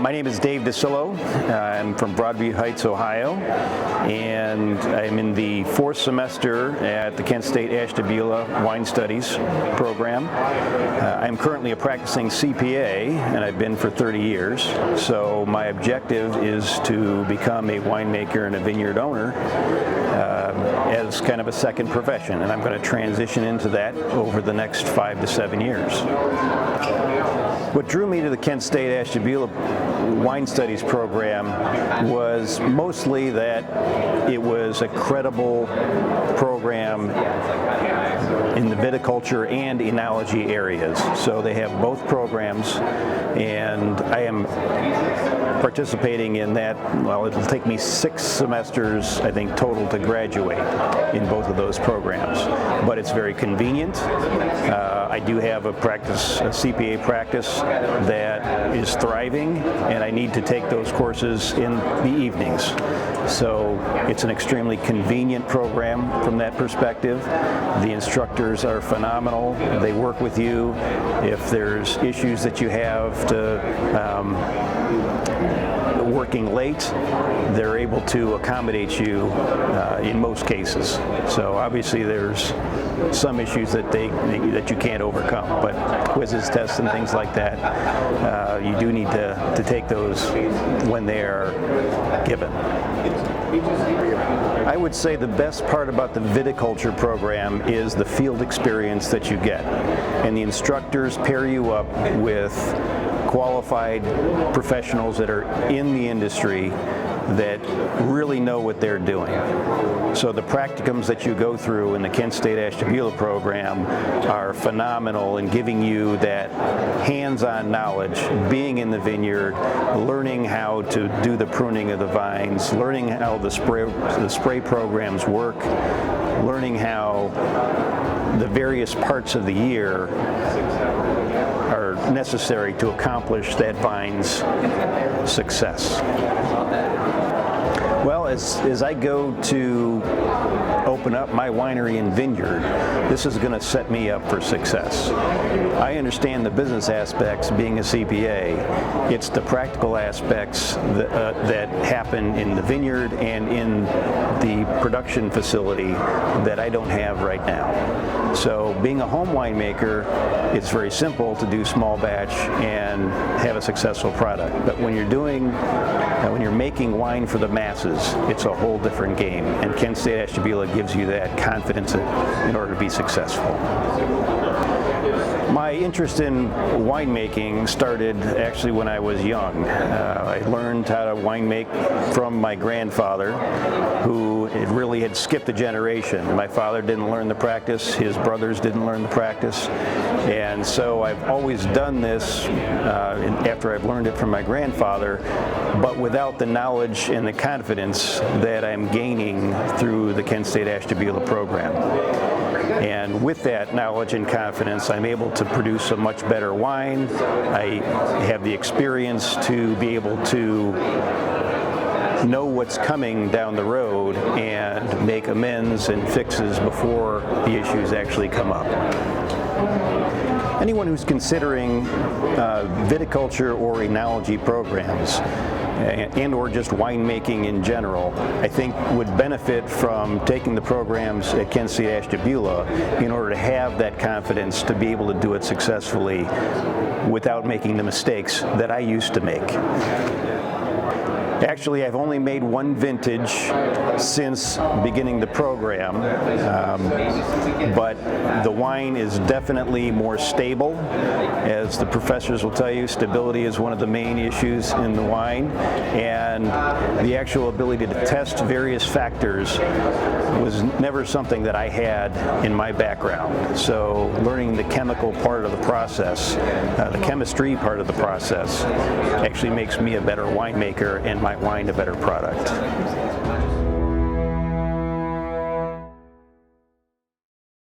My name is Dave Dicillo. I'm from Broadview Heights, Ohio, and I'm in the fourth semester at the Kent State Ashtabula Wine Studies program. I'm currently a practicing CPA, and I've been for 30 years. So my objective is to become a winemaker and a vineyard owner as kind of a second profession, and I'm going to transition into that over the next 5 to 7 years. What drew me to the Kent State Ashtabula Wine Studies program was mostly that it was a credible program in the viticulture and enology areas. So they have both programs, and I am participating in that. Well, it'll take me 6 semesters, I think, total to graduate in both of those programs. But it's very convenient. I do have a CPA practice that is thriving, and I need to take those courses in the evenings. So it's an extremely convenient program from that perspective. The instructors are phenomenal. They work with you. If there's issues that you have to working late, they're able to accommodate you in most cases. So obviously there's some issues that you can't overcome, but quizzes, tests, and things like that, you do need to take those when they are given. I would say the best part about the viticulture program is the field experience that you get, and the instructors pair you up with qualified professionals that are in the industry that really know what they're doing. So the practicums that you go through in the Kent State Ashtabula program are phenomenal in giving you that hands-on knowledge, being in the vineyard, learning how to do the pruning of the vines, learning how the spray programs work, learning how the various parts of the year are necessary to accomplish that vine's success. Well, as I go to open up my winery and vineyard, this is going to set me up for success. I understand the business aspects being a CPA. It's the practical aspects that happen in the vineyard and in the production facility that I don't have right now. So being a home winemaker, it's very simple to do small batch and have a successful product. But when you're making wine for the masses, it's a whole different game. And Kent State Ashtabula gives you that confidence in order to be successful. My interest in winemaking started actually when I was young. I learned how to winemake from my grandfather, who really had skipped a generation. My father didn't learn the practice, his brothers didn't learn the practice, and so I've always done this after I've learned it from my grandfather, but without the knowledge and the confidence that I'm gaining through the Kent State Ashtabula program. And with that knowledge and confidence, I'm able to produce a much better wine. I have the experience to be able to know what's coming down the road and make amends and fixes before the issues actually come up. Anyone who's considering viticulture or enology programs and or just winemaking in general, I think would benefit from taking the programs at Kent State Ashtabula in order to have that confidence to be able to do it successfully without making the mistakes that I used to make. Actually, I've only made one vintage since beginning the program, but the wine is definitely more stable. As the professors will tell you, stability is one of the main issues in the wine, and the actual ability to test various factors was never something that I had in my background. So learning the chemical part of the process, the chemistry part of the process, actually makes me a better winemaker and my wine a better product.